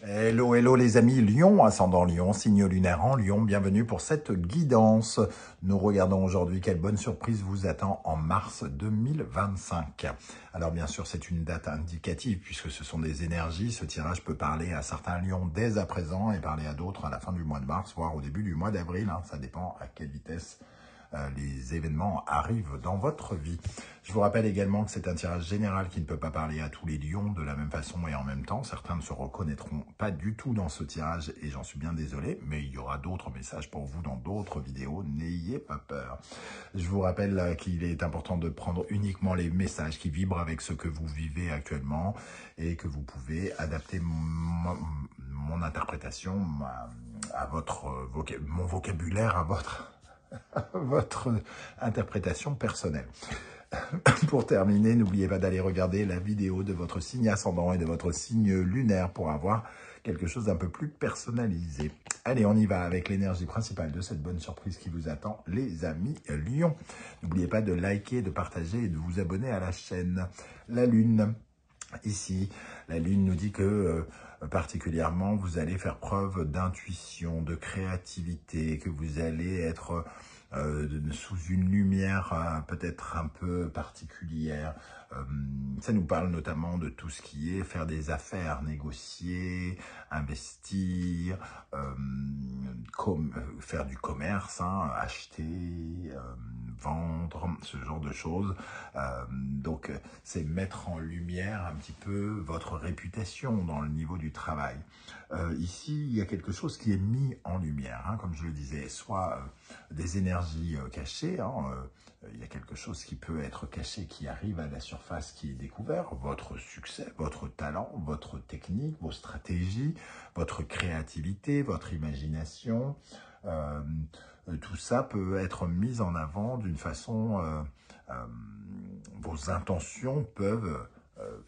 Hello, hello les amis, Lion, ascendant Lion, signe lunaire en Lion, bienvenue pour cette guidance. Nous regardons aujourd'hui quelle bonne surprise vous attend en mars 2025. Alors bien sûr, c'est une date indicative puisque ce sont des énergies. Ce tirage peut parler à certains lions dès à présent et parler à d'autres à la fin du mois de mars, voire au début du mois d'avril. Ça dépend à quelle vitesse les événements arrivent dans votre vie. Je vous rappelle également que c'est un tirage général qui ne peut pas parler à tous les lions de la même façon et en même temps. Certains ne se reconnaîtront pas du tout dans ce tirage et j'en suis bien désolé, mais il y aura d'autres messages pour vous dans d'autres vidéos. N'ayez pas peur. Je vous rappelle qu'il est important de prendre uniquement les messages qui vibrent avec ce que vous vivez actuellement et que vous pouvez adapter mon interprétation à mon vocabulaire, à votre interprétation personnelle. Pour terminer, n'oubliez pas d'aller regarder la vidéo de votre signe ascendant et de votre signe lunaire pour avoir quelque chose d'un peu plus personnalisé. Allez, on y va avec l'énergie principale de cette bonne surprise qui vous attend, les amis Lions. N'oubliez pas de liker, de partager et de vous abonner à la chaîne. La Lune, ici, la Lune nous dit que particulièrement, vous allez faire preuve d'intuition, de créativité, que vous allez être sous une lumière peut-être un peu particulière. Ça nous parle notamment de tout ce qui est faire des affaires, négocier, investir, faire du commerce, acheter, vendre, ce genre de choses. Donc, c'est mettre en lumière un petit peu votre réputation dans le niveau du travail. Ici, il y a quelque chose qui est mis en lumière, comme je le disais, soit des énergies cachées, il y a quelque chose qui peut être caché, qui arrive à la surface, qui est découvert, votre succès, votre talent, votre technique, vos stratégies, votre créativité, votre imagination, tout ça peut être mis en avant d'une façon, vos intentions peuvent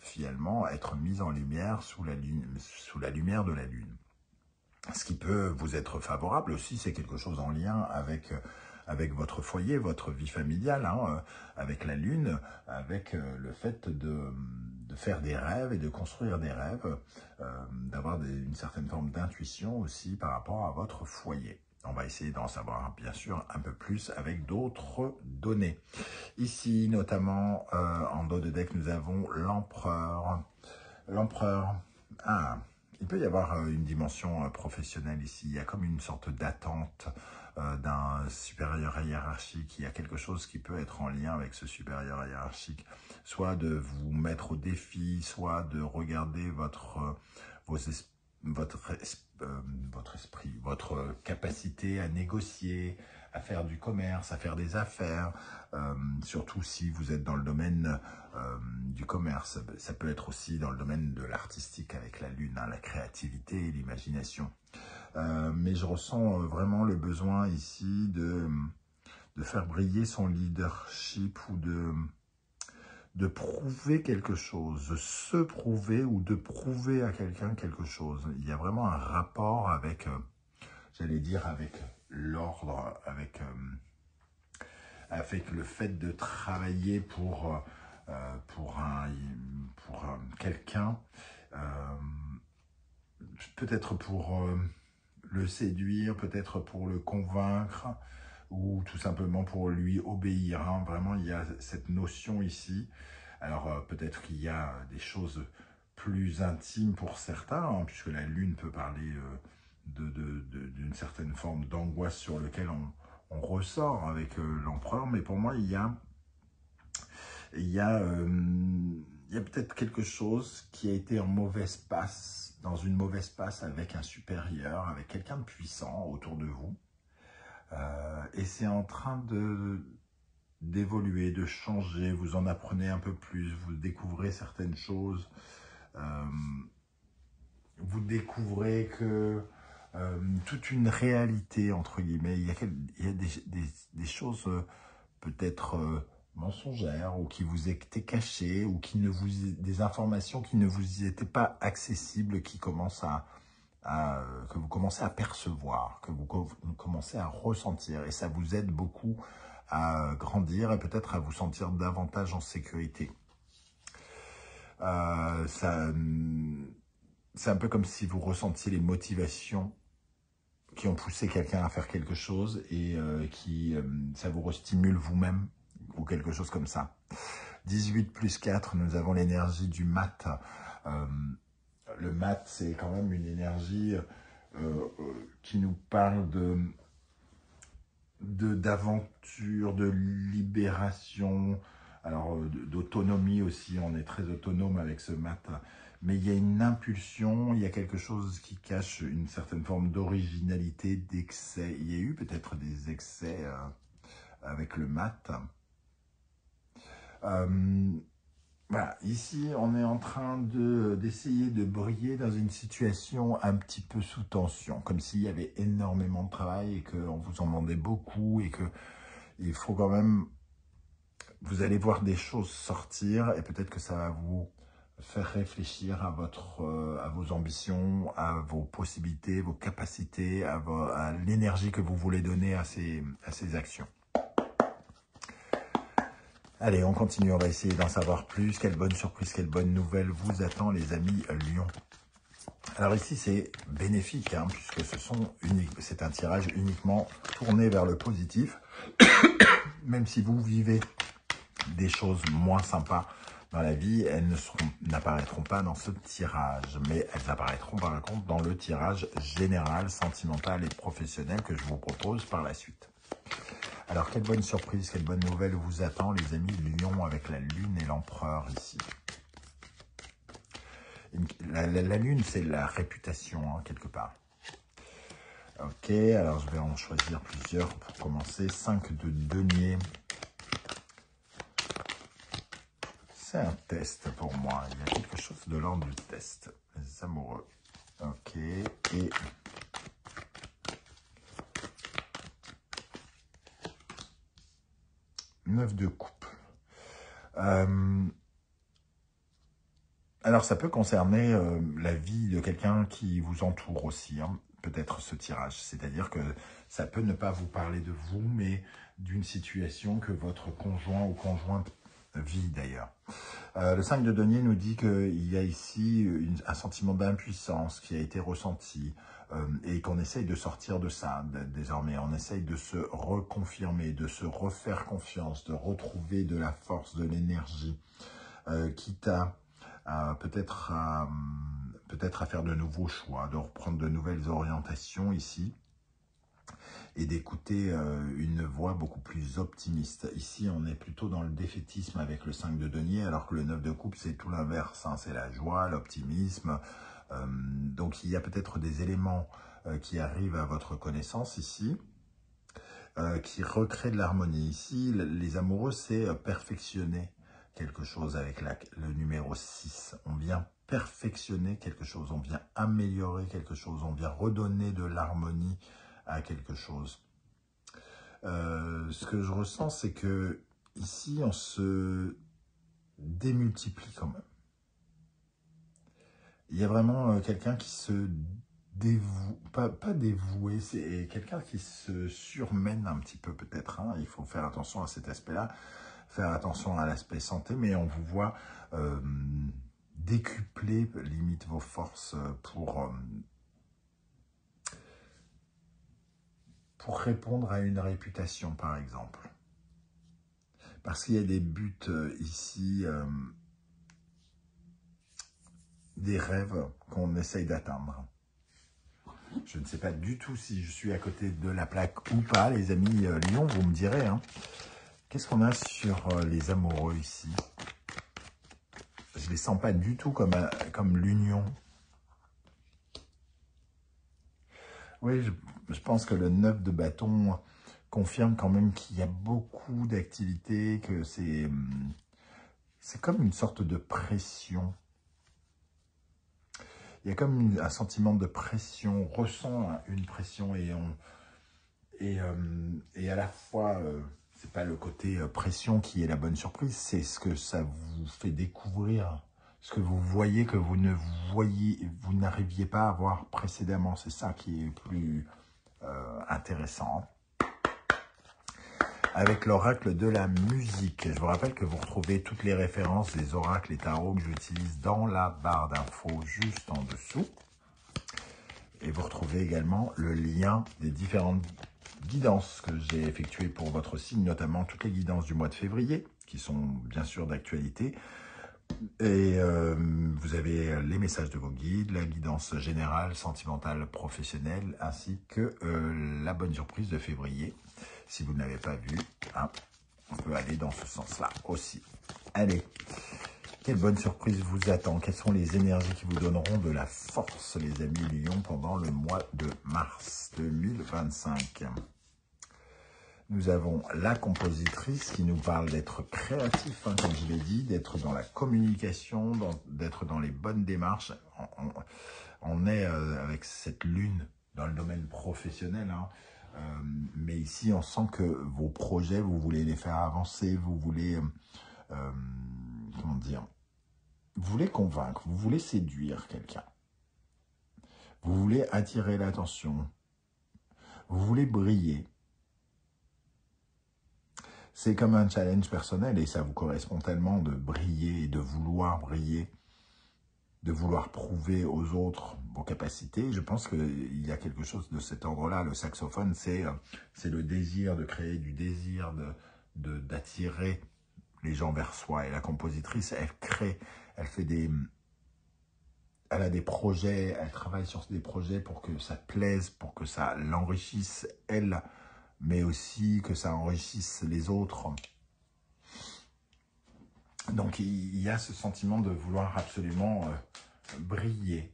finalement être mises en lumière sous la lumière de la Lune. Ce qui peut vous être favorable aussi, c'est quelque chose en lien avec votre foyer, votre vie familiale, avec la Lune, avec le fait de faire des rêves et de construire des rêves, d'avoir une certaine forme d'intuition aussi par rapport à votre foyer. On va essayer d'en savoir bien sûr un peu plus avec d'autres données. Ici, notamment, en dos de deck, nous avons l'empereur. L'empereur, il peut y avoir une dimension professionnelle ici. Il y a comme une sorte d'attente d'un supérieur hiérarchique. Il y a quelque chose qui peut être en lien avec ce supérieur hiérarchique. Soit de vous mettre au défi, soit de regarder votre esprit, votre capacité à négocier, à faire du commerce, à faire des affaires, surtout si vous êtes dans le domaine du commerce. Ça peut être aussi dans le domaine de l'artistique avec la Lune, la créativité et l'imagination. Mais je ressens vraiment le besoin ici de faire briller son leadership ou de prouver quelque chose, de se prouver ou de prouver à quelqu'un quelque chose. Il y a vraiment un rapport avec, j'allais dire, avec l'ordre, avec le fait de travailler pour quelqu'un, peut-être pour le séduire, peut-être pour le convaincre, ou tout simplement pour lui obéir. Vraiment, il y a cette notion ici. Alors, peut-être qu'il y a des choses plus intimes pour certains, puisque la Lune peut parler d'une certaine forme d'angoisse sur laquelle on ressort avec l'empereur. Mais pour moi, il y a peut-être quelque chose qui a été en mauvaise passe, dans une mauvaise passe avec un supérieur, avec quelqu'un de puissant autour de vous. Et c'est en train d'évoluer, de changer, vous en apprenez un peu plus, vous découvrez certaines choses, vous découvrez que toute une réalité, entre guillemets, il y a des choses peut-être mensongères ou qui vous étaient cachées ou des informations qui ne vous étaient pas accessibles, qui commencent que vous commencez à percevoir, que vous commencez à ressentir. Et ça vous aide beaucoup à grandir et peut-être à vous sentir davantage en sécurité. c'est un peu comme si vous ressentiez les motivations qui ont poussé quelqu'un à faire quelque chose et ça vous restimule vous-même ou quelque chose comme ça. 18 plus 4, nous avons l'énergie du mat. Le mat, c'est quand même une énergie qui nous parle d'aventure, de libération, alors d'autonomie aussi, on est très autonome avec ce mat, mais il y a une impulsion, il y a quelque chose qui cache une certaine forme d'originalité, d'excès. Il y a eu peut-être des excès avec le mat. Voilà, ici, on est en train d'essayer de briller dans une situation un petit peu sous tension, comme s'il y avait énormément de travail et qu'on vous en demandait beaucoup et que il faut quand même, vous allez voir des choses sortir et peut-être que ça va vous faire réfléchir à vos ambitions, à vos possibilités, vos capacités, à l'énergie que vous voulez donner à ces actions. Allez, on continue, on va essayer d'en savoir plus. Quelle bonne surprise, quelle bonne nouvelle vous attend, les amis Lion. Alors ici, c'est bénéfique, hein, puisque c'est un tirage uniquement tourné vers le positif. Même si vous vivez des choses moins sympas dans la vie, elles n'apparaîtront pas dans ce tirage, mais elles apparaîtront par contre dans le tirage général, sentimental et professionnel que je vous propose par la suite. Alors, quelle bonne surprise, quelle bonne nouvelle vous attend, les amis Lion, avec la Lune et l'Empereur ici. La Lune, c'est la réputation, hein, quelque part. Ok, alors je vais en choisir plusieurs pour commencer. 5 de denier. C'est un test pour moi. Il y a quelque chose de l'ordre du test. Les amoureux. Ok, et... 9 de coupe. Alors, ça peut concerner la vie de quelqu'un qui vous entoure aussi, hein, peut-être ce tirage. C'est-à-dire que ça peut ne pas vous parler de vous, mais d'une situation que votre conjoint ou conjointe vit d'ailleurs. Le 5 de denier nous dit qu'il y a ici un sentiment d'impuissance qui a été ressenti et qu'on essaye de sortir de ça désormais. On essaye de se reconfirmer, de se refaire confiance, de retrouver de la force, de l'énergie, quitte à peut-être à faire de nouveaux choix, de reprendre de nouvelles orientations ici et d'écouter une voix beaucoup plus optimiste. Ici, on est plutôt dans le défaitisme avec le 5 de denier, alors que le 9 de coupe, c'est tout l'inverse, hein, c'est la joie, l'optimisme. Donc, il y a peut-être des éléments qui arrivent à votre connaissance ici, qui recréent de l'harmonie. Ici, les amoureux, c'est perfectionner quelque chose avec le numéro 6. On vient perfectionner quelque chose, on vient améliorer quelque chose, on vient redonner de l'harmonie à quelque chose. Ce que je ressens, c'est que ici, on se démultiplie quand même. Il y a vraiment quelqu'un qui se dévoue, pas dévoué, c'est quelqu'un qui se surmène un petit peu peut-être. Hein. Il faut faire attention à cet aspect-là, faire attention à l'aspect santé, mais on vous voit décupler limite vos forces pour répondre à une réputation, par exemple. Parce qu'il y a des buts ici, des rêves qu'on essaye d'atteindre. Je ne sais pas du tout si je suis à côté de la plaque ou pas, les amis Lion, vous me direz. Hein. Qu'est-ce qu'on a sur les amoureux ici? Je ne les sens pas du tout comme l'union. Oui, je pense que le 9 de bâton confirme quand même qu'il y a beaucoup d'activités, que c'est comme une sorte de pression. Il y a comme un sentiment de pression, on ressent une pression et à la fois, c'est pas le côté pression qui est la bonne surprise, c'est ce que ça vous fait découvrir, ce que vous voyez que vous n'arriviez pas à voir précédemment. C'est ça qui est plus intéressant. avec l'oracle de la musique. Je vous rappelle que vous retrouvez toutes les références des oracles et tarots que j'utilise dans la barre d'infos juste en dessous. Et vous retrouvez également le lien des différentes guidances que j'ai effectuées pour votre signe, notamment toutes les guidances du mois de février, qui sont bien sûr d'actualité. Et vous avez les messages de vos guides, la guidance générale, sentimentale, professionnelle, ainsi que la bonne surprise de février. Si vous ne l'avez pas vu, hein, on peut aller dans ce sens-là aussi. Allez, quelle bonne surprise vous attend? Quelles sont les énergies qui vous donneront de la force, les amis Lion, pendant le mois de mars 2025? Nous avons la compositrice qui nous parle d'être créatif, hein, comme je l'ai dit, d'être dans la communication, d'être dans les bonnes démarches. On est avec cette lune dans le domaine professionnel, hein, mais ici on sent que vos projets, vous voulez les faire avancer, vous voulez, comment dire, vous voulez convaincre, vous voulez séduire quelqu'un, vous voulez attirer l'attention, vous voulez briller. C'est comme un challenge personnel et ça vous correspond tellement de briller et de vouloir briller, de vouloir prouver aux autres vos capacités. Je pense qu'il y a quelque chose de cet ordre-là. Le saxophone, c'est le désir de créer, du désir d'attirer les gens vers soi. Et la compositrice, elle crée, elle a des projets, elle travaille sur des projets pour que ça plaise, pour que ça l'enrichisse, elle, mais aussi que ça enrichisse les autres. Donc, il y a ce sentiment de vouloir absolument briller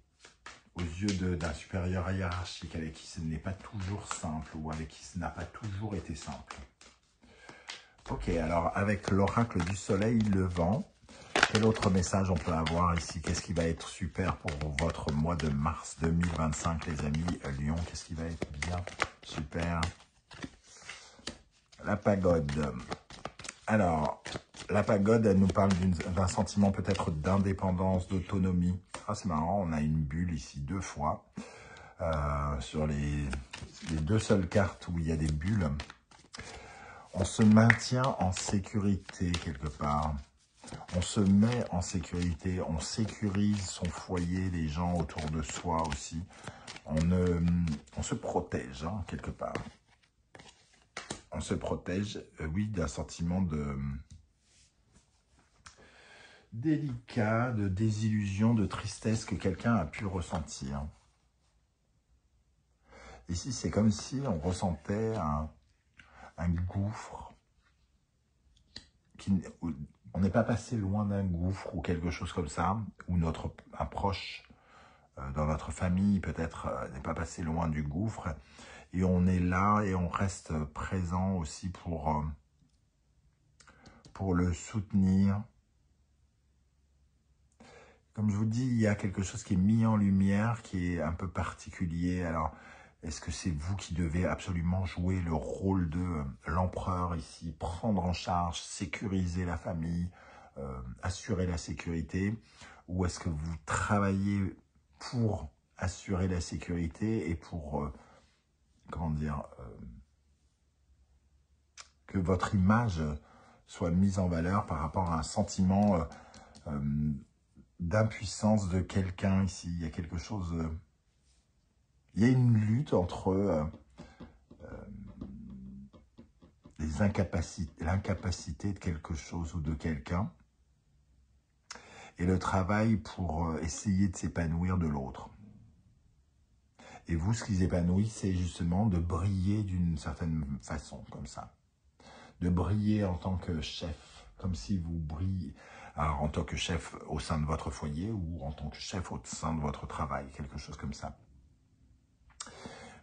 aux yeux d'un supérieur hiérarchique avec qui ce n'est pas toujours simple ou avec qui ce n'a pas toujours été simple. Ok, alors avec l'oracle du soleil levant, quel autre message on peut avoir ici? Qu'est-ce qui va être super pour votre mois de mars 2025, les amis Lion? Qu'est-ce qui va être bien super? La pagode. Alors, la pagode, elle nous parle d'un sentiment peut-être d'indépendance, d'autonomie. Ah, c'est marrant, on a une bulle ici 2 fois. Sur les 2 seules cartes où il y a des bulles. On se maintient en sécurité quelque part. On se met en sécurité, on sécurise son foyer, les gens autour de soi aussi. On se protège, hein, quelque part. On se protège, oui, d'un sentiment délicat, de désillusion, de tristesse que quelqu'un a pu ressentir. Ici, c'est comme si on ressentait un gouffre. On n'est pas passé loin d'un gouffre ou quelque chose comme ça, ou un proche dans notre famille peut-être n'est pas passé loin du gouffre. Et on est là et on reste présent aussi pour le soutenir. Comme je vous dis, il y a quelque chose qui est mis en lumière, qui est un peu particulier. Alors, est-ce que c'est vous qui devez absolument jouer le rôle de l'empereur ici, prendre en charge, sécuriser la famille, assurer la sécurité? Ou est-ce que vous travaillez pour assurer la sécurité et pour, comment dire, que votre image soit mise en valeur par rapport à un sentiment d'impuissance de quelqu'un ici? Il y a quelque chose... il y a une lutte entre l'incapacité de quelque chose ou de quelqu'un et le travail pour essayer de s'épanouir de l'autre. Et vous, ce qui vous épanouit, c'est justement de briller d'une certaine façon, comme ça. De briller en tant que chef, comme si vous brillez... Alors, en tant que chef au sein de votre foyer ou en tant que chef au sein de votre travail, quelque chose comme ça.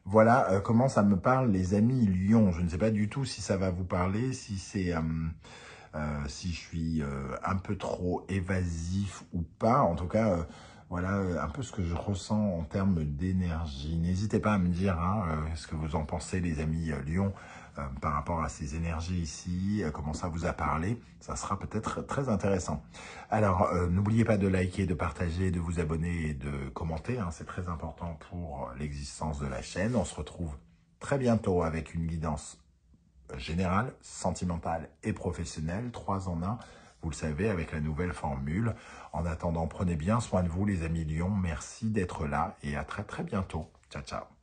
Voilà comment ça me parle, les amis Lion. Je ne sais pas du tout si ça va vous parler, si c'est si je suis un peu trop évasif ou pas. En tout cas, voilà un peu ce que je ressens en termes d'énergie. N'hésitez pas à me dire ce que vous en pensez, les amis Lion, par rapport à ces énergies ici, comment ça vous a parlé. Ça sera peut-être très intéressant. Alors, n'oubliez pas de liker, de partager, de vous abonner et de commenter. Hein, c'est très important pour l'existence de la chaîne. On se retrouve très bientôt avec une guidance générale, sentimentale et professionnelle, 3 en 1. Vous le savez, avec la nouvelle formule. En attendant, prenez bien soin de vous, les amis Lion. Merci d'être là et à très très bientôt. Ciao, ciao.